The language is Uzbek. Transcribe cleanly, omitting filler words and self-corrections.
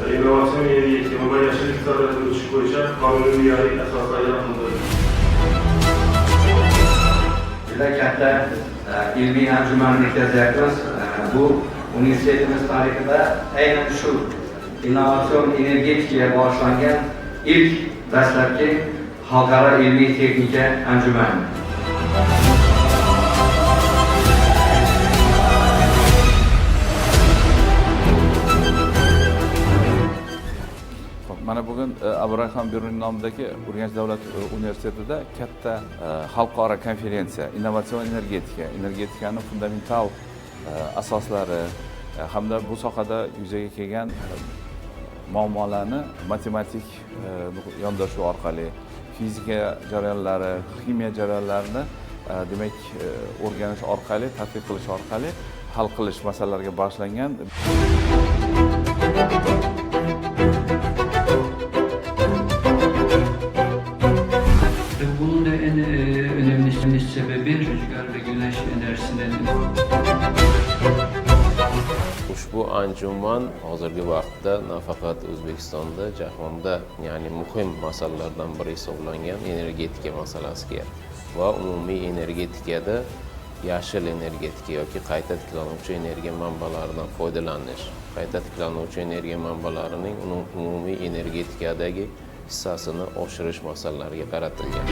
innovatsion energetika va yashil iqtisodiyotga o'tish bo'yicha qonuniy asoslar yaratildi. Juda katta ilmiy anjumanni o'tkazyapmiz. Bu universitetimiz tarixida aynan shu innovatsion energetikaga bag'ishlangan ilk dastlabki xalqaro ilmiy texnika anjumani. Mana bugun Abraham Beruniy nomidagi Urganch davlat universitetida katta xalqaro konferensiya innovatsion energetikani fundamental asoslari hamda bu sohada yuzaga kelgan muammolarni matematik yondashuv orqali, fizika jarayonlari, ximiya jarayonlarini demak o'rganish orqali, tadqiq qilish orqali hal qilish masalalariga bag'ishlangan. Bunun da en önemli sebebi rüzgar ve güneş enerjisinden. Ushbu anjuman hozirgi vaqtda nafaqat O'zbekistonda, jahonda ya'ni muhim masalalardan biri hisoblangan energetika masalasiga va umumiy energetikada yashil energetika yoki qayta tiklanuvchi energiya manbalaridan foydalanish, qayta tiklanuvchi energiya manbalarining umumiy energetikadagi hissasini oshirish masalalariga qaratilgan.